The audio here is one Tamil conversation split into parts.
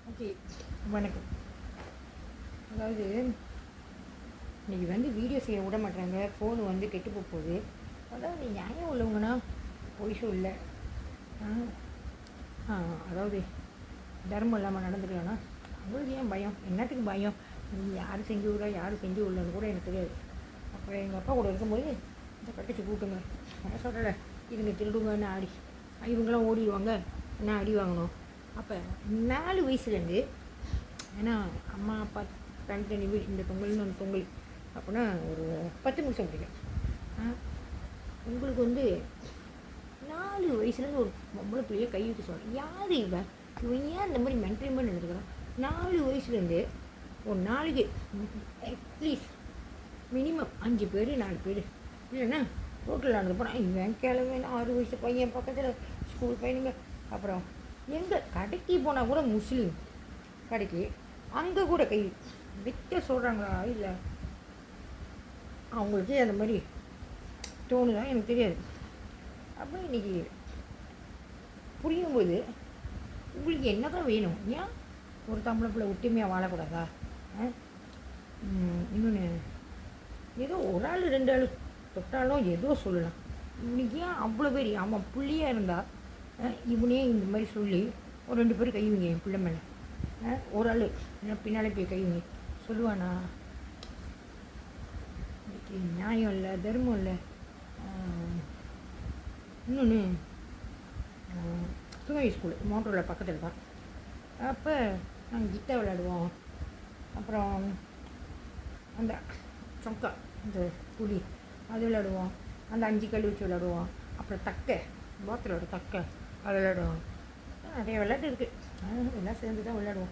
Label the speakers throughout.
Speaker 1: ஓகே, வணக்கம். அதாவது இன்றைக்கி வீடியோ செய்ய விட மாட்டாங்க, ஃபோனு கெட்டு போகுது. அதாவது நியாயம் உள்ளவங்கன்னா பொய் சொல்ல, அதாவது தர்மம் இல்லாமல் நடந்துக்கலாம்னா அவங்களுக்கு ஏன் பயம்? என்னத்துக்கு பயம்? யார் செஞ்சு விடா யார் செஞ்சு விடலன்னு கூட எனக்கு தெரியாது. அப்புறம் எங்கள் அப்பா கூட இருக்கும்போது இந்த கட்டிச்சு கூட்டுங்க என்ன சொல்கிறல, இதுங்க திருடுங்கன்னு ஆடி இவங்களாம் ஓடிடுவாங்க, என்ன அடி வாங்கணும். அப்போ 4 வயசுலேருந்து, ஏன்னா அம்மா அப்பா தனித்தனி வீடு, இந்த பொங்கல்னு ஒன்று பொங்கல் அப்படின்னா ஒரு 10 நிமிஷம் பிடிக்கும். உங்களுக்கு 4 வயசுலேருந்து ஒரு பொம்பளை பிள்ளைய கை வைக்க சொல்கிறேன். யார் இவன் ஏன் இந்த மாதிரி மென்டெயின் எடுத்துக்கிறான்? 4 வயசுலேருந்து ஒரு நாளைக்கு அட்லீஸ்ட் மினிமம் 5 பேர் 4 பேர் இல்லைன்னா ரோட்டில் நடந்து போனால் இவன் கிளம்பி 6 வயசு பையன் பக்கத்தில் ஸ்கூல் பையனுங்க. அப்புறம் எங்கே கடைக்கு போனால் கூட முஸ்லீம் கடைக்கு அங்கே கூட கை வைக்க சொல்கிறாங்களா இல்லை அவங்களுக்கு அந்த மாதிரி தோணுதான் எனக்கு தெரியாது. அப்போ இன்றைக்கி புரியும்போது உங்களுக்கு என்ன தான் வேணும்? ஏன் ஒரு தமிழ் பிள்ளை ஒற்றுமையாக வாழக்கூடாதா? இன்னொன்று ஏதோ ஒரு ஆள் 2 ஆள் தொட்டாலும் ஏதோ சொல்லலாம். இவனுக்கு ஏன் அவ்வளோ பேர்? அவன் புள்ளியாக இருந்தால் இவனே இந்த மாதிரி சொல்லி ஒரு 2 பேர் கைவிங்க என் பிள்ளை மேலே, ஒரு ஆள் பின்னாலே போய் கைவிங்க சொல்லுவானா? நியாயம் இல்லை, தர்மம் இல்லை. இன்னொன்று சுகை ஸ்கூலு மோட்டரில் பக்கத்தில் தான். அப்போ நாங்கள் கிட்டா விளையாடுவோம். அப்புறம் அந்த சொக்கா அந்த புளி அது விளையாடுவோம். அந்த 5 கல் வச்சு விளையாடுவோம். அப்புறம் தக்கை பாத்திரோட தக்கை அது விளையாடுவோம். நிறைய விளையாட்டு இருக்குது, எல்லாம் சேர்ந்து தான் விளையாடுவோம்.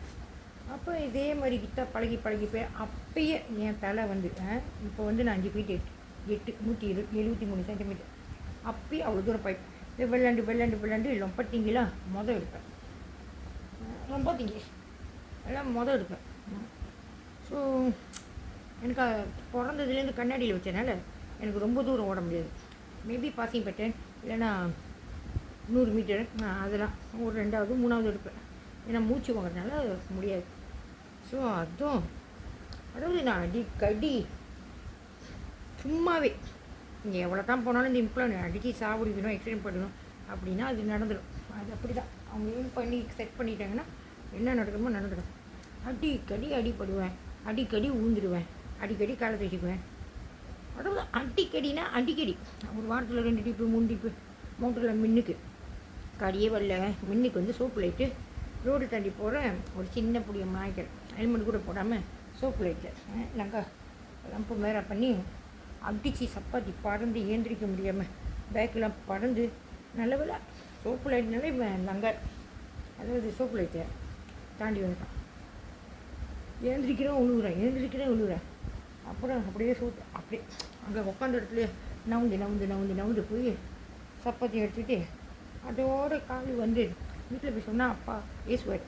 Speaker 1: அப்போ இதே மாதிரி கிட்டா பழகி போய் அப்பயே என் தலை இப்போ நான் 5 ஃபீட் 8 173 சென்டிமீட்டர். அப்பயே அவ்வளோ தூரம் பைப் விளையாண்டு லொம்பட்டிங்கெல்லாம் மொதல் எடுப்பேன். லொம்பட்டிங்க எல்லாம் மொதல் எடுப்பேன். ஸோ எனக்கு பிறந்ததுலேருந்து கண்ணாடியில் வச்சனால எனக்கு ரொம்ப தூரம் ஓட முடியாது. மேபி பாசிங் பட்டன் இல்லைன்னா 100 மீட்டர் அதெல்லாம் ஒரு 2வது 3வது எடுப்பேன். ஏன்னா மூச்சு வாங்குறதுனால முடியாது. ஸோ அதாவது நான் அடிக்கடி சும்மாவே இங்கே எவ்வளோ தான் போனாலும் இந்த இம்ப்ளான் அடித்து சாப்பிடிக்கணும், எக்ஸ்டெண்ட் பண்ணணும் அப்படின்னா அது நடந்துடும். அது அப்படி தான் அவங்க ஏன் பண்ணி செட் பண்ணிட்டாங்கன்னா என்ன நடக்குமோ நடந்துடும். அடிக்கடி அடிப்படுவேன், அடிக்கடி ஊந்துடுவேன், அடிக்கடி காலை தேய்ச்சிக்குவேன். அதாவது அடிக்கடினா அடிக்கடி ஒரு வாரத்தில் 2 டிப்பு 3 டிப்பு மோட்டரில் மின்னுக்கு கடியே வரல. மின்னுக்கு சோப்பு லைட்டு ரோடு தாண்டி போகிற ஒரு சின்ன புடிய நாய்க்கள் ஹெல்மெட் கூட போடாமல் சோப்பு லைட்டில் நாங்கள் லம்பு மேலே பண்ணி அடித்து சப்பாத்தி பறந்து ஏந்திரிக்க முடியாமல் பேக்கெலாம் பறந்து நல்ல வேலை சோப்பு லைட்னாலே நாங்கள் அதாவது சோப்பு லைட்டை தாண்டி வந்துட்டான். ஏந்திரிக்கிறேன் உழுவுறேன். அப்புறம் அப்படியே சோப்பு அப்படியே அங்கே உட்காந்த இடத்துல நவுந்து போய் சப்பாத்தி எடுத்துக்கிட்டு அதோட கால் வீட்டில் போய் சொன்னால் அப்பா ஏசுவார்,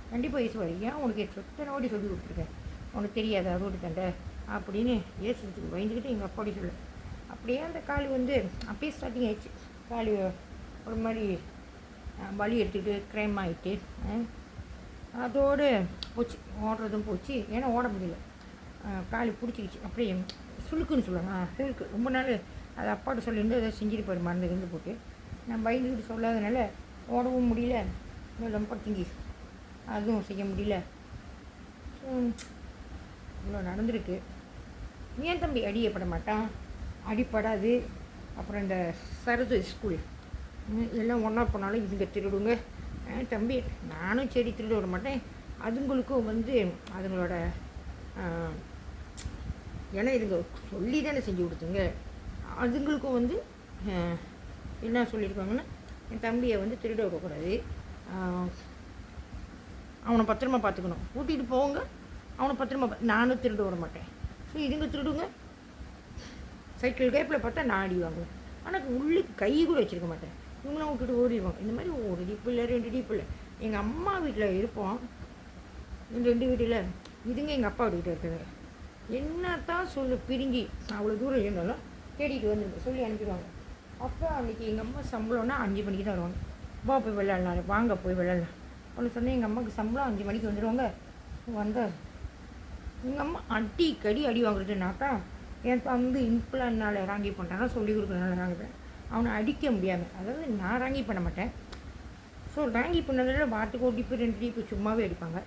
Speaker 1: கண்டிப்பாக ஏசுவார். ஏன் உனக்கு சொத்தனை ஓடி சொல்லி கொடுத்துருக்கேன், உனக்கு தெரியாதா ரோடு தண்டை அப்படின்னு ஏசுறதுக்கு பயந்துக்கிட்டு எங்கள் அப்பாடி சொல்ல. அப்படியே அந்த கால் அப்பயே ஸ்டார்டிங் ஆயிடுச்சு. கால் ஒரு மாதிரி வலி எடுத்துக்கிட்டு க்ரைம் ஆகிட்டு அதோடு போச்சு, ஓடுறதும் போச்சு. ஏன்னா ஓட முடியல, கால் பிடிச்சிக்கிச்சு. அப்படியே சுளுக்குன்னு சொல்லுவாங்க, சுளுக்கு ரொம்ப நாள் அது அப்பாட்ட சொல்லியிருந்து அதை செஞ்சுருப்பார் மருந்து போட்டு. நான் பயந்துக்கிட்டு சொல்லாதனால ஓடவும் முடியல, ரொம்ப திங்கி அதுவும் செய்ய முடியல. ஸோ இவ்வளோ நடந்திருக்கு. ஏன் தம்பி அடியப்பட மாட்டான்? அடிப்படாது. அப்புறம் இந்த சரது ஸ்கூல் எல்லாம் ஒன்றா போனாலும் இதுங்க திருடுங்க. தம்பி நானும் சரி திருட விட மாட்டேன், அதுங்களுக்கும் அதுங்களோட ஏன்னா இதுங்க சொல்லி தானே செஞ்சு கொடுத்துங்க. அதுங்களுக்கும் என்ன சொல்லியிருக்காங்கன்னா என் தம்பியை திருட விடக்கூடாது, அவனை பத்திரமா பார்த்துக்கணும், கூட்டிகிட்டு போங்க, அவனை பத்திரமா நானும் திருட விட மாட்டேன். ஸோ இதுங்க திருடுங்க. சைக்கிள் கேப்பில் பார்த்தா நான் அடி வாங்குவேன், ஆனால் உள்ளுக்கு கை கூட வச்சுருக்க மாட்டேன். இவங்களாம் விட்டுட்டு ஓடிடுவாங்க. இந்த மாதிரி ஒரு டிப்பு இல்லை 2 டிப்பு இல்லை. எங்கள் அம்மா வீட்டில் இருப்போம், இந்த 2 வீட்டில் இதுங்க எங்கள் அப்பா வீட்டுக்கிட்ட இருக்குதுங்க. என்ன தான் பிரிஞ்சு அவ்வளோ தூரம் இருந்தாலும் தேடிட்டு வந்துடுங்க சொல்லி அனுப்பிடுவாங்க. அப்போ அன்றைக்கி எங்கள் அம்மா சம்பளம்னா 5 மணிக்கு தான் வருவாங்க. போய் விளையாடலாம், வாங்க போய் விளையாடலாம். ஒன்று சொன்னேன், எங்கள் அம்மாவுக்கு சம்பளம் 5 மணிக்கு வந்துடுவாங்க. வந்த எங்கள் அம்மா அடிக்கடி அடி வாங்குறதுனாக்கா, என் தம்பி இம்ப்ளான்னால் ராங்கி பண்ணுறான்னா சொல்லி கொடுக்குறதுனால ராங்குறேன். அவனை அடிக்க முடியாமல், அதாவது நான் ராங்கி பண்ண மாட்டேன். ஸோ ராங்கி பண்ணதில் வாட்டுக்கு 1 டிப்பு 2 டிப்பு சும்மாவே அடிப்பாங்க.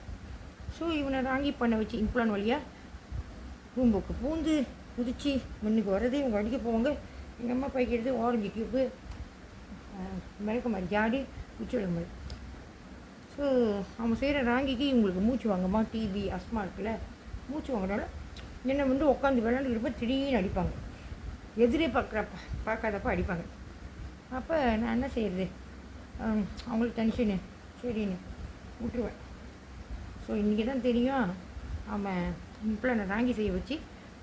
Speaker 1: ஸோ இவனை ராங்கி பண்ண வச்சு இம்ப்ளான் வழியாக ரூம்புக்கு பூந்து குதிச்சு முன்னுக்கு வர்றது, இவங்க அடிக்க போவாங்க. எங்கள் அம்மா பைக்கிறது ஆரஞ்சு டியூப்பு மிளக்க மாதிரி ஜாடி குச்சி விளக்க மாதிரி. ஸோ அவங்க செய்கிற ராங்கிக்கு இவங்களுக்கு மூச்சு வாங்கம்மா, டிபி அஸ்மா இருக்குல்ல, மூச்சு வாங்கினால என்னை வந்து உட்காந்து விளையாண்டுக்கிறப்ப திடீர்னு அடிப்பாங்க. எதிரே பார்க்காதப்ப அடிப்பாங்க. அப்போ நான் என்ன செய்கிறது, அவங்களுக்கு டென்ஷனு, சரின்னு விட்டுருவேன். ஸோ இன்றைக்கி தான் தெரியும், அவன் இம்ப்ளானை ராங்கி செய்ய வச்சு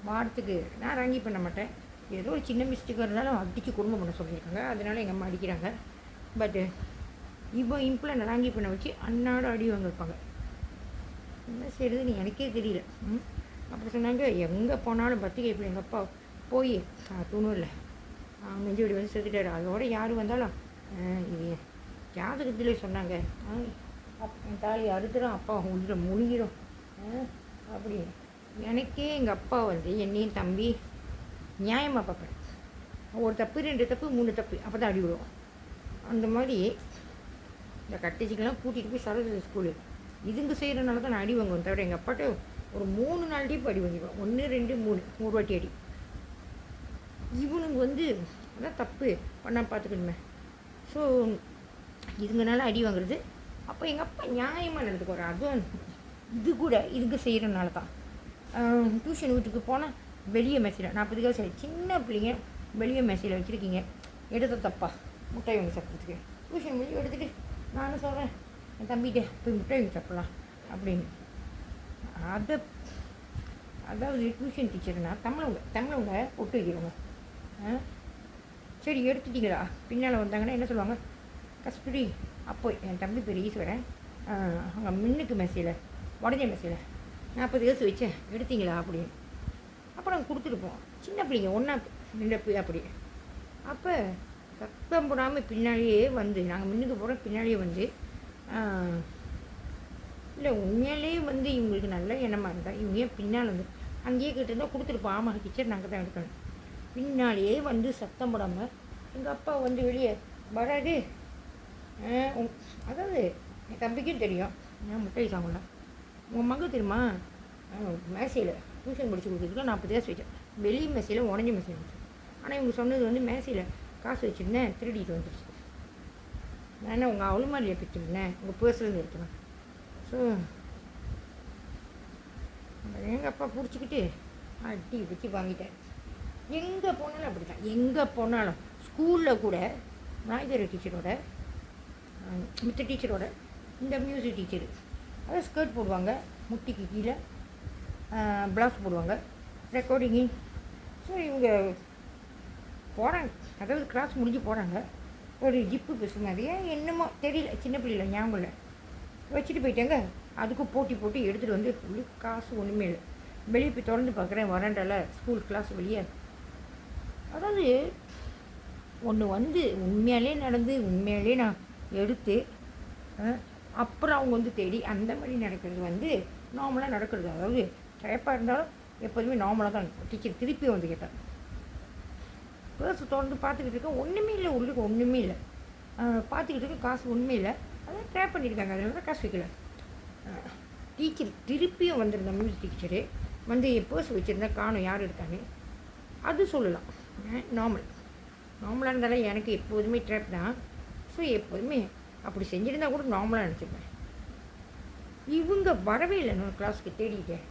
Speaker 1: வாரத்துக்கு நான் ராங்கி பண்ண மாட்டேன். ஏதோ ஒரு சின்ன மிஸ்டேக்காக இருந்தாலும் அடித்து குடும்பம் பண்ண சொல்லியிருக்காங்க. அதனால் எங்கள் அம்மா அடிக்கிறாங்க. பட்டு இப்போ இம்ப்ளானை ராங்கி பண்ண வச்சு அன்னாட அடி வாங்க வைப்பாங்க. என்ன செய்கிறதுன்னு எனக்கே தெரியல. அப்படி சொன்னாங்க. எங்கே போனாலும் பத்திரிக்கை இப்படி எங்கள் அப்பா போய் துணுவில் நெஞ்சு வடி வந்து செத்துட்டாரு. அதோட யார் வந்தாலும் இது ஜாதகத்திலே சொன்னாங்க, என் தாலி அறுத்துடும், அப்பா உயிரை முழுகிடும் அப்படி. எனக்கே எங்கள் அப்பா வந்து என்னையும் தம்பி நியாயமாக பார்ப்பேன். ஒரு தப்பு 2 தப்பு 3 தப்பு அப்போ தான் அடி விடுவோம். அந்த மாதிரி இந்த கட்டச்சிக்கெல்லாம் கூட்டிகிட்டு போய் சரஸ்வதி ஸ்கூலு இதுங்க செய்கிறனால தான் நான் அடி வாங்குவேன். தவிர எங்கள் அப்பாட்ட ஒரு 3-4 டிப்பு அடி வாங்கிடுவேன். 1 2 3 3 வாட்டி அடி. இவனுங்க வந்து அதான் தப்பு பண்ணால் பார்த்துக்கணுமே. ஸோ இதுங்கனால அடி வாங்குறது. அப்போ எங்கள் அப்பா நியாயமாக நடந்துக்குவார். அதுவும் இது கூட இதுங்க செய்கிறனால தான். டியூஷன் வீட்டுக்கு போனால் வெளியே மெசேஜில் 40 காசு சின்ன பிள்ளைங்க வெளியே மெசேஜில் வச்சுருக்கீங்க, எடுத்த தப்பா முட்டாய் வாங்கி சாப்பிட்றதுக்கு. டியூஷன் வெளியே எடுத்துகிட்டு நானும் சொல்கிறேன் என் தம்பிகிட்ட போய் முட்டாய் வாங்கி சாப்பிட்லாம் அப்படின்னு. அதாவது டியூஷன் டீச்சர்னா தமிழவங்க ஒட்டு வைக்கிறவங்க. சரி எடுத்துட்டீங்களா, பின்னால் வந்தாங்கன்னா என்ன சொல்லுவாங்க, கஸ்தூரி அப்போ என் தம்பி பேர் ஈஸ்வரன் அங்கே மின்னுக்கு மெசேஜில் உடஞ்ச மெசேஜில் 40 காசு வச்சேன் எடுத்தீங்களா அப்படின்னு. அப்புறம் கொடுத்துருப்போம். சின்ன பிள்ளைங்க 1 2 அப்படி. அப்போ சத்தம் போடாமல் பின்னாலேயே வந்து நாங்கள் முன்னுக்கு போகிறோம், பின்னாலேயே வந்து இல்லை உண்மையிலேயே வந்து இவங்களுக்கு நல்ல எண்ணமாக இருந்தால் இவங்க ஏன் பின்னால் வந்து அங்கேயே கேட்டிருந்தால் கொடுத்துருப்போம். ஆமாம் டீச்சர் நாங்கள் தான் எடுக்கணும். பின்னாலேயே வந்து சத்தம் போடாமல் எங்கள் அப்பா வந்து வெளியே வராது. அதாவது என் தம்பிக்கும் தெரியும் நான் முட்டை சாப்பிட்ல. உங்கள் மகள் தெரியுமா மேசையில் டியூஷன் படித்து கொடுக்குறதுக்கு 40 காசு வச்சேன். வெளியே மேசையில் உடஞ்ச மேசையில் வச்சேன். ஆனால் இவங்க சொன்னது வந்து மேசையில் காசு வச்சுருந்தேன் திருடிட்டு வந்துடுச்சு. நான் என்ன உங்கள் அவ்வளோ மாதிரியே பிடிச்சிருந்தேன், உங்கள் பர்ஸ்லேருந்து எடுத்துனேன். ஸோ எங்கள் அப்பா பிடிச்சிக்கிட்டு அடி வச்சு வாங்கிட்டேன். எங்கே போனாலும் அப்படி தான். எங்கே போனாலும் ஸ்கூலில் கூட நாய்கர டீச்சரோட மித்த டீச்சரோட இந்த மியூசிக் டீச்சரு அதாவது ஸ்கர்ட் போடுவாங்க, முட்டிக்கு கீழே ப்ளவுஸ் போடுவாங்க, ரெக்கார்டிங்கு. ஸோ இவங்க போகிறாங்க, அதாவது கிளாஸ் முடிஞ்சு போகிறாங்க. ஒரு ஜிப்பு பஸ் மாதிரியே என்னமோ தெரியல, சின்ன பிள்ளைல ஞாபகம் இல்லை, வச்சுட்டு போயிட்டாங்க. அதுக்கும் போட்டி போட்டு எடுத்துகிட்டு வந்து ஃபுல்லு காசு ஒன்றுமே இல்லை. வெளியே போய் திறந்து பார்க்குறேன் வராண்டால ஸ்கூல் கிளாஸ் வெளியே. அதாவது ஒன்று வந்து உண்மையாலே நடந்து உண்மையாலே நான் எடுத்து அப்புறம் அவங்க வந்து தேடி அந்த மாதிரி நடக்கிறது வந்து நார்மலாக நடக்கிறது. அதாவது டயப்பாக இருந்தாலும் எப்போதுமே நார்மலாக தான் இருக்கும். டீச்சர் திருப்பி வந்து கேட்டேன், பர்ஸ் தொடர்ந்து பார்த்துக்கிட்டு இருக்கேன், ஒன்றுமே இல்லை, உள்ளுக்கு ஒன்றுமே இல்லை, பார்த்துக்கிட்டு இருக்கேன், காசு ஒன்றுமே இல்லை. அதான் ட்ராப் பண்ணியிருக்காங்க, அதனால தான் காசு வைக்கல. டீச்சர் திருப்பியும் வந்திருந்த மியூசிக் டீச்சரு வந்து என் பர்ஸ் வச்சுருந்தா காணும், யார் எடுத்தாங்க அது சொல்லலாம். நார்மலாக இருந்தாலும் எனக்கு எப்போதுமே ட்ராப் தான். ஸோ எப்போதுமே அப்படி செஞ்சுருந்தா கூட நார்மலாக நினச்சிப்பேன். இவங்க வரவே இல்லை நான் கிளாஸுக்கு தேடிட்டேன்.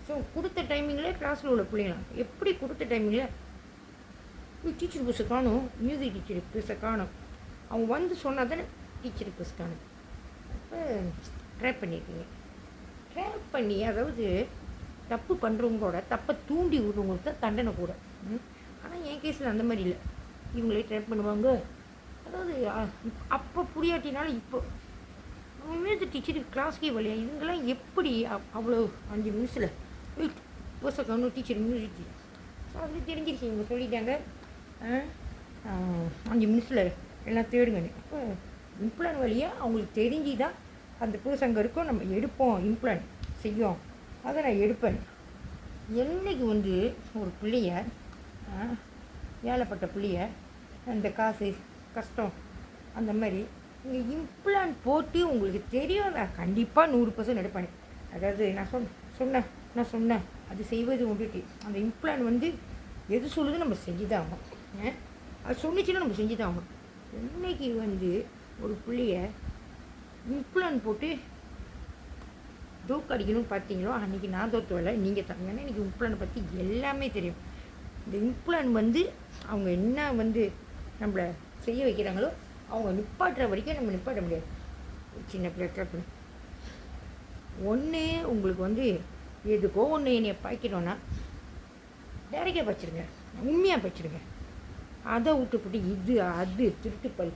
Speaker 1: ஸோ கொடுத்த டைமிங்கில் கிளாஸில் உள்ள பிள்ளைங்களாம் எப்படி கொடுத்த டைமிங்கில் டீச்சர் பஸ்ஸை காணும், மியூசிக் டீச்சர் பஸ்ஸை காணும். அவங்க வந்து சொன்னால் தானே டீச்சர் பஸ் காணும். அப்போ ட்ராப் பண்ணியிருக்கீங்க. ட்ராப் பண்ணி அதாவது தப்பு பண்ணுறவங்களோட தப்பை தூண்டி விடுறவங்களுக்கு தான் தண்டனை கூட. ஆனால் என் கேஸில் அந்த மாதிரி இல்லை, இவங்களே ட்ராப் பண்ணுவாங்க. அதாவது அப்போ புரியாட்டினாலும் இப்போ மியூசிக் டீச்சருக்கு கிளாஸ்க்கே வழியா இதுங்கெல்லாம் எப்படி அவ்வளோ 5 நிமிஷத்தில் பர்ஸை காணும் டீச்சர் மியூசிக் டீச்சர். ஸோ அது தெரிஞ்சிருச்சு, இவங்க சொல்லிட்டாங்க 5 நிமிஷத்தில் எல்லாம் தேடுங்கன்னு. அப்போ இம்ப்ளான் வழியாக அவங்களுக்கு தெரிஞ்சு தான் அந்த புதுசு அங்கே இருக்கும், நம்ம எடுப்போம், இம்ப்ளான்ட் செய்யும், அதை நான் எடுப்பேன். என்னைக்கு வந்து ஒரு பிள்ளைய ஏழைப்பட்ட பிள்ளைய அந்த காசு கஷ்டம் அந்த மாதிரி இங்கே இம்ப்ளான்ட் போட்டு உங்களுக்கு தெரியும், நான் கண்டிப்பாக 100% எடுப்பேன். அதாவது நான் சொன்னேன் அது செய்வது வந்துட்டு அந்த இம்ப்ளான்ட் வந்து எது சொல்லுது நம்ம செஞ்சு தான் ஆகும். அது சொன்னிச்சுன்னா நம்ம செஞ்சு தான் ஆகும். இன்னைக்கு வந்து ஒரு பிள்ளைய இம்ப்ளான்ட் போட்டு தூக்கு அடிக்கணும்னு பார்த்தீங்களோ அன்றைக்கி நான் தோற்று வரல, நீங்கள் தான். ஏன்னா இன்றைக்கி இம்ப்ளான்ட் பற்றி எல்லாமே தெரியும். இந்த இம்ப்ளான்ட் வந்து அவங்க என்ன வந்து நம்மளை செய்ய வைக்கிறாங்களோ அவங்க நிப்பாட்டுற வரைக்கும் நம்ம நிப்பாட்ட முடியாது. சின்ன பிள்ளை பண்ணி ஒன்று உங்களுக்கு வந்து எதுக்கோ ஒன்று என்னைய பாய்க்கணும்னா டேரெக்டாக பச்சிருங்க, உண்மையாக பச்சிருங்க. அதை விட்டுப்பட்டு இது அது திருட்டு பழி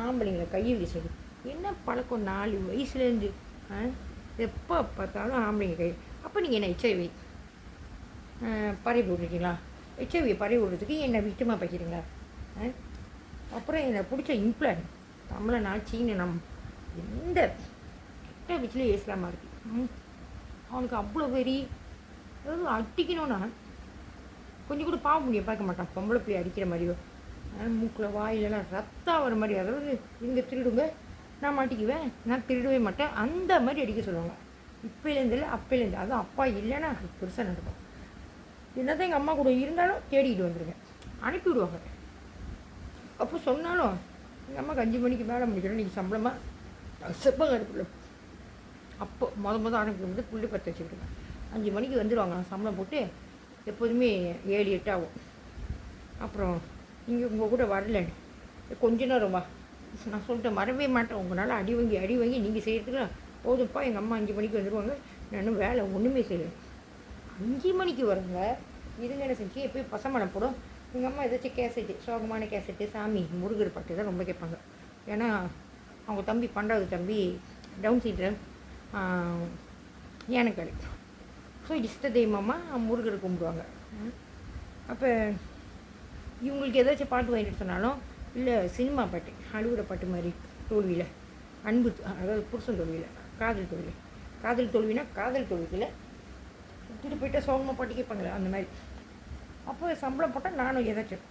Speaker 1: ஆம்பளைங்களை கையை வீசுது என்ன பழக்கம்? 4 வயசுலேருந்து எப்போ பார்த்தாலும் ஆம்பளைங்க கை. அப்போ நீங்கள் என்ன ஹெச்ஐவி பரவி விட்ருக்கீங்களா? ஹெச்ஐவியை பரவி விடுறதுக்கு என்னை விட்டுமா பார்க்குறீங்களா? அப்புறம் என்னை பிடிச்ச இம்ப்ளான்ட் தமிழனால் சீன நம் எந்த கெட்ட வீச்சில் ஏசலாமா இருக்குது. அவனுக்கு அவ்வளோ வெறி. அதாவது அடிக்கணும்னா கொஞ்சம் கூட பாவ முடியும் பார்க்க மாட்டான். பொம்பளை பிள்ளை அடிக்கிற மாதிரியோ மூக்கில் வாயிலெல்லாம் ரத்தம் வர மாதிரி. அதாவது இங்கே திருடுங்க, நான் மாட்டிக்குவேன், நான் திருடவே மாட்டேன், அந்த மாதிரி அடிக்க சொல்லுவாங்க. இப்போலேருந்து இல்லை அப்போலேருந்து. அதுவும் அப்பா இல்லைன்னா அது பெருசாக நடக்கும். என்னதான் எங்கள் அம்மா கூட இருந்தாலும் தேடிக்கிட்டு வந்துடுங்க, அனுப்பிவிடுவாங்க. அப்போ சொன்னாலும் எங்கள் அம்மாவுக்கு 5 மணிக்கு மேலே முடிக்கணும், நீங்கள் சம்பளமாக செப்பாங்க அனுப்பிவிட. அப்போ மொதல் ஆரம்பிக்கும் புள்ளி பற்ற வச்சுக்கிட்டுங்க 5 மணிக்கு வந்துடுவாங்க. சம்பளம் போட்டு எப்போதுமே 7-8 ஆகும். அப்புறம் நீங்கள் உங்கள் கூட வரலன்னு கொஞ்ச நேரம் வா, நான் சொல்லிட்டேன் வரவே மாட்டேன். உங்களால் அடி வாங்கி நீங்கள் செய்கிறதுக்கு போதும்ப்பா. எங்கள் அம்மா 5 மணிக்கு வந்துடுவாங்க, நான் வேலை ஒன்றுமே செய்யலை. 5 மணிக்கு வருங்க. இதுங்க என்ன செஞ்சு எப்போயும் பசமடம் போடும். எங்கள் அம்மா ஏதாச்சும் கேசட்டு, சோகமான கேசட்டு, சாமி முருகர் பாட்டு தான் ரொம்ப கேட்பாங்க. ஏன்னா அவங்க தம்பி 12வது தம்பி டவுன் சீட்ரு ஏனக்காடு. ஸோ இஷ்ட தெய்வமாக முருகர் கும்பிடுவாங்க. அப்போ இவங்களுக்கு ஏதாச்சும் பாட்டு வாங்கிட்டு சொன்னாலும் இல்லை சினிமா பாட்டு அழுகுற பாட்டு மாதிரி தோல்வியில் அன்பு, அதாவது புருஷன் தோல்வியில் காதல் தோல்வினா காதல் தோல்வியில் சுற்றிட்டு போய்ட்டு சோகமாக பாட்டு கேட்பாங்களே அந்த மாதிரி. அப்போ சம்பளம் போட்டால் நானும் ஏதாச்சும்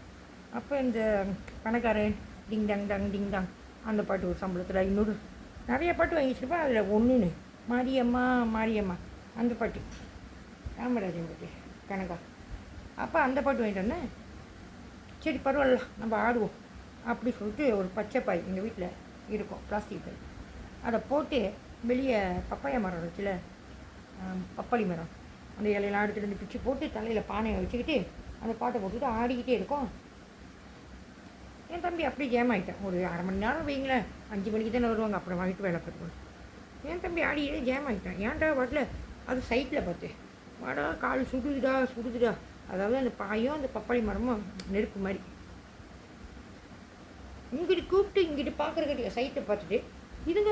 Speaker 1: அப்போ இந்த பணக்காரன் டிங் டாங் அந்த பாட்டு ஒரு சம்பளத்தில் இன்னொரு நிறைய பாட்டு வாங்கி வச்சுருப்பேன். அதில் ஒன்றுன்னு மாரியம்மா அந்த பாட்டு ராமராஜன் பாட்டு கனகா. அப்போ அந்த பாட்டு வாங்கிட்டு வந்தேன். சரி பரவாயில்ல நம்ம ஆடுவோம் அப்படி சொல்லிட்டு ஒரு பச்சை பாய் எங்கள் வீட்டில் இருக்கும், பிளாஸ்டிக் பாய். அதை போட்டு வெளியே பப்பாயா மரம் வச்சுல பப்பாளி மரம் அந்த இலையெல்லாம் எடுத்துகிட்டு வந்து பிச்சு போட்டு தலையில் பானையை வச்சுக்கிட்டு அந்த பாட்டை போட்டுக்கிட்டு ஆடிக்கிட்டே இருக்கும். என் தம்பி அப்படியே ஜேம் ஆகிட்டேன். ஒரு அரை மணி நேரம் வைங்களேன், 5 மணிக்கு தானே வருவாங்க, அப்புறம் வாங்கிட்டு வேலை பார்த்துக்கணும். என் தம்பி ஆடிக்கிட்டே ஜேம் ஆகிட்டான். ஏன்டா வரல? அது சைட்டில் பார்த்து வாடா கால் சுடுதுடா. அதாவது அந்த பாயும் அந்த பப்பாளி மரமும் நெருப்பு மாதிரி. இங்கிட்டு கூப்பிட்டு இங்கிட்டு பார்க்குற சைட்டை பார்த்துட்டு இதுங்க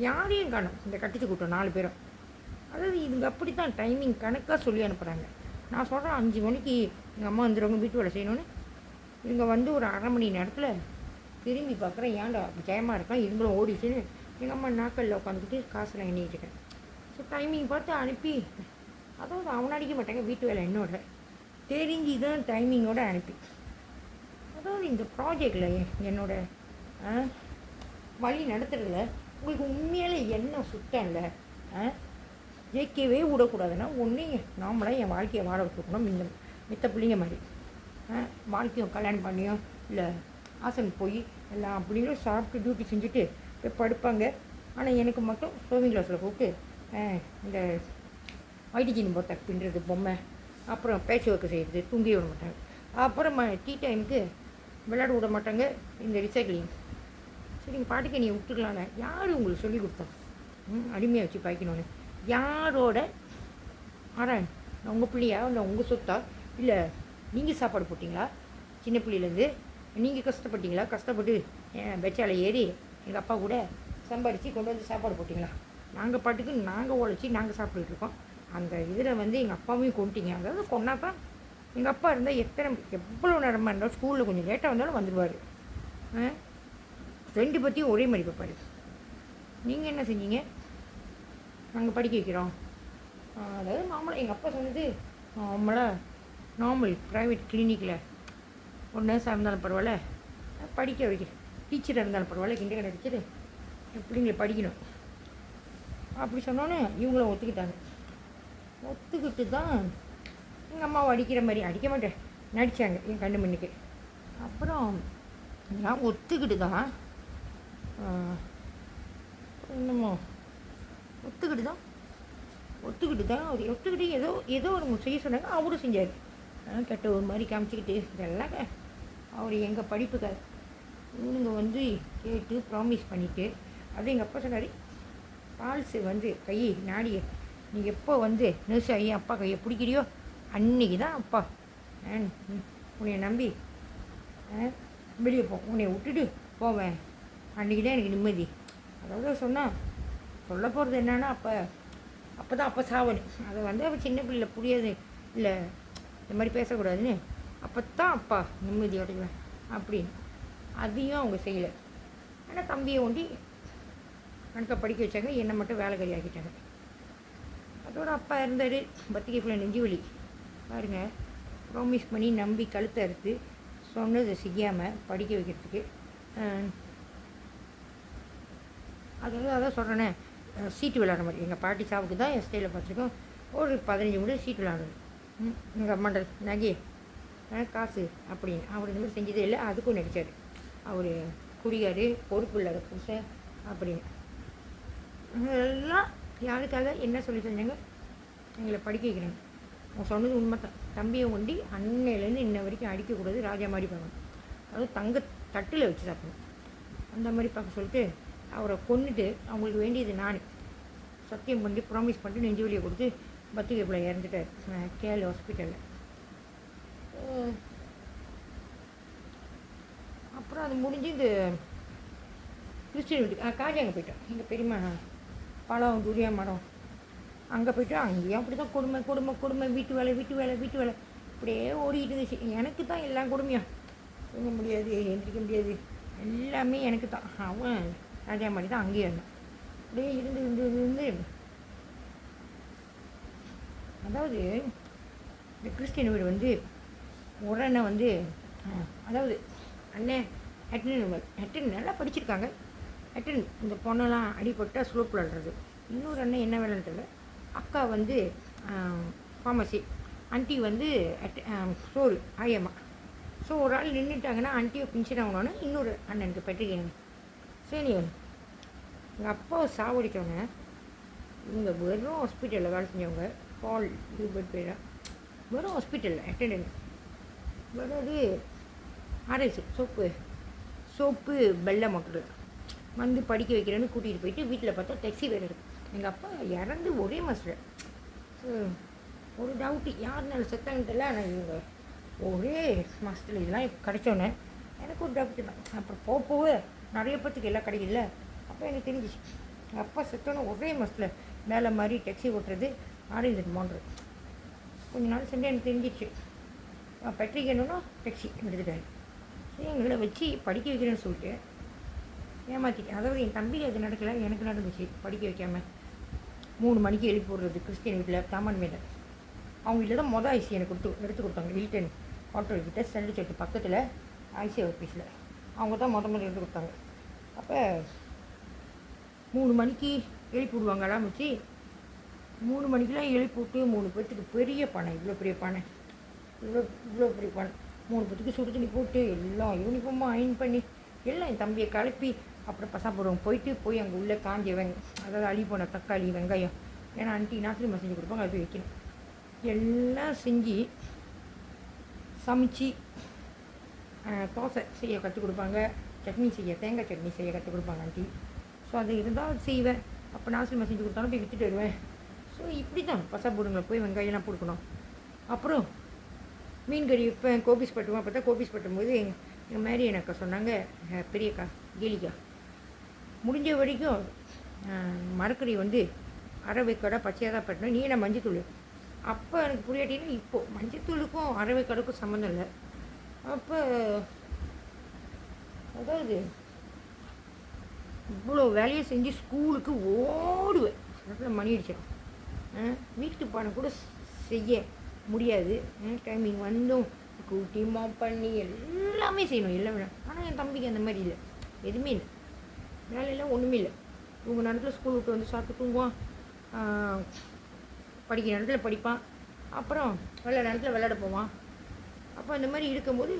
Speaker 1: யாரையும் காணும். இந்த கட்டிச்சு கூட்டம் 4 பேரும். அதாவது இதுங்க அப்படி தான் டைமிங் கணக்காக சொல்லி அனுப்புகிறாங்க. நான் சொல்கிறேன் 5 மணிக்கு எங்கள் அம்மா வந்துடுவாங்க வீட்டு வேலை செய்யணுன்னு. இதுங்க வந்து ஒரு அரை மணி நேரத்தில் திரும்பி பார்க்குறேன், ஏன்டா ஜெயமாக இருக்கான் இதுங்களும் ஓடிச்சுன்னு எங்கள் அம்மா நாக்கல்ல உட்காந்துக்கிட்டு காசுலாம் எண்ணிக்கிட்டேன். ஸோ டைமிங் பார்த்து அனுப்பி, அதாவது அவனை அடிக்க மாட்டாங்க, வீட்டு வேலை என்னோட தெரிஞ்சு தான் டைமிங்கோடு அனுப்பி. அதாவது இந்த ப்ராஜெக்டில் என்னோட வழி நடத்துறதுல உங்களுக்கு உண்மையாலே என்ன சுத்தம் இல்லை, ஜெயிக்கவே விடக்கூடாதுன்னா ஒன்று நாமளாக என் வாழ்க்கையை வாழ விட்டுருக்கணும். மித்த பிள்ளைங்க மாதிரி வாழ்க்கையும் கல்யாணம் பண்ணியும் இல்லை ஆசன் போய் எல்லாம் அப்படிங்கிற சாப்பிட்டு டியூட்டி செஞ்சுட்டு போய் படுப்பாங்க. ஆனால் எனக்கு மட்டும் சோவிங் கிளாஸில் கூப்பிட்டு இந்த வைடிஜின் போத்த பின்னுறது பொம்மை, அப்புறம் பேச்சு ஒர்க்கு செய்கிறது, தூங்கி விட மாட்டாங்க. அப்புறம் டீ டைமுக்கு விளையாட விட மாட்டாங்க. இந்த ரிசைக்கிளிங் சரிங்க பாட்டுக்கு நீ விட்டுக்கலான்னு யார் உங்களுக்கு சொல்லி கொடுத்தா? அடிமையாக வச்சு பாய்க்கணுன்னு யாரோட ஆரான் உங்கள் பிள்ளையா இல்லை உங்கள் சொத்தா? இல்லை நீங்கள் சாப்பாடு போட்டிங்களா சின்ன பிள்ளையிலேருந்து? நீங்கள் கஷ்டப்பட்டீங்களா? கஷ்டப்பட்டு பெச்சால ஏறி எங்கள் அப்பா கூட சம்பாரித்து கொண்டு வந்து சாப்பாடு போட்டிங்களா? நாங்கள் பாட்டுக்கு நாங்கள் உழைச்சி நாங்கள் சாப்பிட்டுட்டு இருக்கோம். அந்த இதில் வந்து எங்கள் அப்பாவையும் கொண்டுட்டிங்க. அதாவது கொண்டா தான் எங்கள் அப்பா இருந்தால் எவ்வளோ நேரமாக இருந்தாலும் ஸ்கூலில் கொஞ்சம் லேட்டாக வந்தாலும் வந்துடுவார். 2 பற்றியும் ஒரே மாதிரி பார்ப்பார். நீங்கள் என்ன செஞ்சீங்க? நாங்கள் படிக்க வைக்கிறோம். அதாவது நார்மலாக எங்கள் அப்பா சொன்னது நார்மலாக நார்மல் ப்ரைவேட் கிளினிக்கில் ஒரு நர்ஸாக இருந்தாலும் பரவாயில்ல, படிக்க வைக்க டீச்சராக இருந்தாலும் பரவாயில்ல, கிண்டர் டீச்சரு பிள்ளைங்களை படிக்கணும் அப்படி சொன்னோன்னே இவங்களும் ஒத்துக்கிட்டாங்க. ஒத்துக்கிட்டு தான் எங்கள் அம்மாவை அடிக்கிற மாதிரி அடிக்க மாட்டேன் நடித்தாங்க என் கண்ணு முன்னுக்கு. அப்புறம் நான் ஒத்துக்கிட்டு தான் என்னமோ ஒத்துக்கிட்டு தான் அவர் ஒத்துக்கிட்டு ஏதோ ஒரு செய்ய சொன்னாங்க, அவரும் செஞ்சார். கெட்ட ஒரு மாதிரி காமிச்சிக்கிட்டு இதெல்லாம் அவர் எங்கள் படிப்புக்கார் இவனுங்க வந்து கேட்டு ப்ராமிஸ் பண்ணிவிட்டு அது எங்கள் அப்பா சொன்னார், பால்ஸு வந்து கையை நாடிய நீ எப்போ வந்து நர்ஸ் ஆகி அப்பா கையை பிடிக்கிறியோ அன்றைக்கி தான் அப்பா உன்னைய நம்பி வெளியே உன்னை விட்டுட்டு போவேன், அன்றைக்கி தான் எனக்கு நிம்மதி. அதாவது சொன்னால் சொல்ல போகிறது என்னன்னா அப்போ தான் அப்போ சாவணும். அதை வந்து அவள் சின்ன பிள்ளை புரியாது இல்லை இந்த மாதிரி பேசக்கூடாதுன்னு அப்போ தான் அப்பா நிம்மதி அடைவேன் அப்படின்னு. அதையும் அவங்க செய்யலை. ஆனால் தம்பியை ஒண்டி கணக்கை படிக்க வச்சாங்க, என்னை மட்டும் வேலைக்காரி ஆக்கிட்டாங்க. அதோட அப்பா இருந்தார் பத்திரிக்கை ஃபுல்லாக நெஞ்சு வலி பாருங்கள். ப்ராமிஸ் பண்ணி நம்பி கழுத்தை அறுத்து சொன்னதை செய்யாமல் படிக்க வைக்கிறதுக்கு. அதான் சொல்கிறேனே, சீட்டு விளையாடுற மாதிரி எங்கள் பாட்டி சாவுக்கு தான் என் ஸ்டைலில் பார்த்துருக்கோம். ஒரு 15 மினிட் சீட்டு விளையாடணும். எங்கள் அம்மாண்ட நகை காசு அப்படின்னு அவர் இந்த மாதிரி செஞ்சதே இல்லை. அதுக்கும் நடித்தார். அவர் குடிகாரு, பொறுப்பு இல்லாத புருஷன் அப்படின்னு. எல்லாம் யாருக்காக என்ன சொல்லி செஞ்சாங்க? எங்களை படிக்க வைக்கிறாங்க. அவங்க சொன்னது உண்மை தான். தம்பியை ஒண்டி அன்னையிலேருந்து இன்ன வரைக்கும் அடிக்கக்கூடாது, ராஜா மாதிரி பார்க்கணும், அதாவது தங்க தட்டில் வச்சு சாப்பிடணும், அந்த மாதிரி பார்க்க சொல்லிட்டு அவரை கொண்டுட்டு அவங்களுக்கு வேண்டியது நான் சத்தியம் பண்ணி ப்ராமிஸ் பண்ணிட்டு நெஞ்சு வலியை கொடுத்து பத்திரிக்கைப்பில் இறந்துட்டார் கேஎல் ஹாஸ்பிட்டலில். அப்புறம் அது முடிஞ்சு இந்த கிறிஸ்டின் வீட்டுக்கு காஜாங்க போயிட்டோம். எங்கள் பெரியம்மா பழம் துரியா மரம் அங்கே போய்ட்டு அங்கேயும் அப்படி தான் கொடுமை வீட்டு வேலை இப்படியே ஓடிக்கிட்டு இருந்துச்சு. எனக்கு தான் எல்லாம் கொடுமையாக தூங்க முடியாது, எழுந்திரிக்க முடியாது, எல்லாமே எனக்கு தான். அவன் ராஜா மாதிரி தான் அங்கேயே இருந்தான். அப்படியே இருந்து அதாவது இந்த கிறிஸ்டின் வீடு வந்து உடனே வந்து அதாவது அண்ணன் ஹெட்டன் நல்லா படிச்சிருக்காங்க. ஹெட்டன் இந்த பொண்ணெல்லாம் அடிபட்டால் ஸ்லோப் விளாடுறது. இன்னொரு அண்ணன் என்ன வேலைன்றது, அக்கா வந்து ஃபார்மசி, ஆண்டி வந்து சோறு ஆயம்மா. ஸோ ஒரு ஆள் நின்றுட்டாங்கன்னா ஆண்டியை பின்ஷன் ஆகணுன்னு இன்னொரு அண்ணனுக்கு பெற்றுக்கணும். சரி, எங்கள் அப்பாவை சாவடித்தவங்க இவங்க வெறும் ஹாஸ்பிட்டலில் வேலை செஞ்சவங்க. பால் யூபர்ட் பேரா வெறும் ஹாஸ்பிட்டலில் அட்டெண்டன்ஸ் வெறும் ஆர்எஸ் சோப்பு பெல்ல மோட்டர் வந்து படிக்க வைக்கிறேன்னு கூட்டிகிட்டு போயிட்டு வீட்டில் பார்த்தா டெக்ஸி வேறு இருக்குது. எங்கள் அப்பா இறந்து ஒரே மாதத்தில். ஒரு டவுட்டு யாருனால செத்தாங்கன்னு தெரியல, ஆனால் இவங்க ஒரே மாதத்தில் இதெல்லாம் கிடச்சோன்னே எனக்கு ஒரு டவுட்டு தான். அப்புறம் போக நிறைய பேத்துக்கு எல்லாம் கிடைக்கல. அப்போ எனக்கு தெரிஞ்சிச்சு எங்கள் அப்பா செத்தோன்னே ஒரே மாதத்தில் வேலை மாதிரி டெக்ஸி ஓட்டுறது ஆரஞ்சு மோட்ரு. கொஞ்ச நாள் சென்று எனக்கு தெரிஞ்சிச்சு பெட்ரிக்கணுன்னா டெக்ஸி எடுத்துட்டாரு. சரி எங்களை வச்சு படிக்க வைக்கிறேன்னு சொல்லிட்டு ஏமாற்றிட்டேன். அதாவது என் தம்பிக்கு அது நடக்கலை, எனக்கு நடந்துச்சு. படிக்க வைக்காமல் 3 மணிக்கு எழுப்பி போடுறது கிறிஸ்டின் வீட்டில் தாமன் மேலே. அவங்க வீட்டில் தான் மொதல் ஐசி எனக்கு எடுத்து கொடுத்தாங்க. ஹில்டன் ஆட்டோ கிட்ட ஸ்டாண்டர்ட் செட்டு பக்கத்தில் ஐசி ஆஃபீஸில் அவங்க தான் முதல்ல எடுத்து கொடுத்தாங்க. அப்போ 3 மணிக்கு எழுப்பி விடுவாங்க. எல்லாம் வச்சு 3 மணிக்கெலாம் எழுப்பி விட்டு 3 பேர்த்துக்கு பெரிய பானை, இவ்வளோ பெரிய பானை, இவ்வளோ பெரிய பானை 3 பேர்த்துக்கு சுடு தண்ணி போட்டு எல்லாம் யூனிஃபார்மாக அயன் பண்ணி எல்லாம் என் தம்பியை கிளப்பி அப்புறம் பசாப்புறம் போய் அங்கே உள்ளே காஞ்ச அதாவது அள்ளி போன தக்காளி வெங்காயம், ஏன்னா ஆண்டி நாசிரியமாக செஞ்சு கொடுப்பாங்க, அது வைக்கணும். எல்லாம் செஞ்சு சமைச்சி தோசை செய்ய கற்றுக் கொடுப்பாங்க, சட்னி செய்ய தேங்காய் சட்னி செய்ய கற்றுக் கொடுப்பாங்க ஆண்டி. ஸோ அது இருந்தால் செய்வேன். அப்போ நாசிரியமாக செஞ்சு கொடுத்தாலும் போய் விற்றுட்டு வருவேன். ஸோ இப்படி தான் பசாப்பூருங்களை போய் வெங்காயம்லாம் கொடுக்கணும். அப்புறம் மீன் கறி வைப்பேன், கோபிஸ் பட்டுவேன். அப்போ தான் கோபிஸ் பட்டும்போது எங்கள் மேரி எனக்கு சொன்னாங்க, பெரியக்கா கேலிக்கா முடிஞ்ச வரைக்கும் மரக்கறி வந்து அரவைக்கடை பச்சையாக தான் பட்டணும், நீ என்ன மஞ்சத்தூள். அப்போ எனக்கு புரியாட்டினா இப்போது மஞ்சத்தூளுக்கும் அரவைக்கடைக்கும் சம்மந்தம் இல்லை. அப்போ அதாவது இவ்வளோ வேலையை செஞ்சு ஸ்கூலுக்கு ஓடுவேன். இடத்துல மணி அடிச்சிடும். வீட்டு பாடம் கூட செய்ய முடியாது. டைமிங் வந்தும் கூட்டி மாப் பண்ணி எல்லாமே செய்யணும் எல்லாமே. ஆனால் என் தம்பிக்கு அந்த மாதிரி இல்லை, எதுவுமே இல்லை, வேலையெல்லாம் ஒன்றுமே இல்லை. தூங்க நேரத்தில் ஸ்கூல் விட்டு வந்து சாப்பிட்டு தூங்குவான், படிக்கிற நேரத்தில் படிப்பான், அப்புறம் விளையாட நேரத்தில் விளையாட போவான். அப்போ அந்த மாதிரி இருக்கும்போது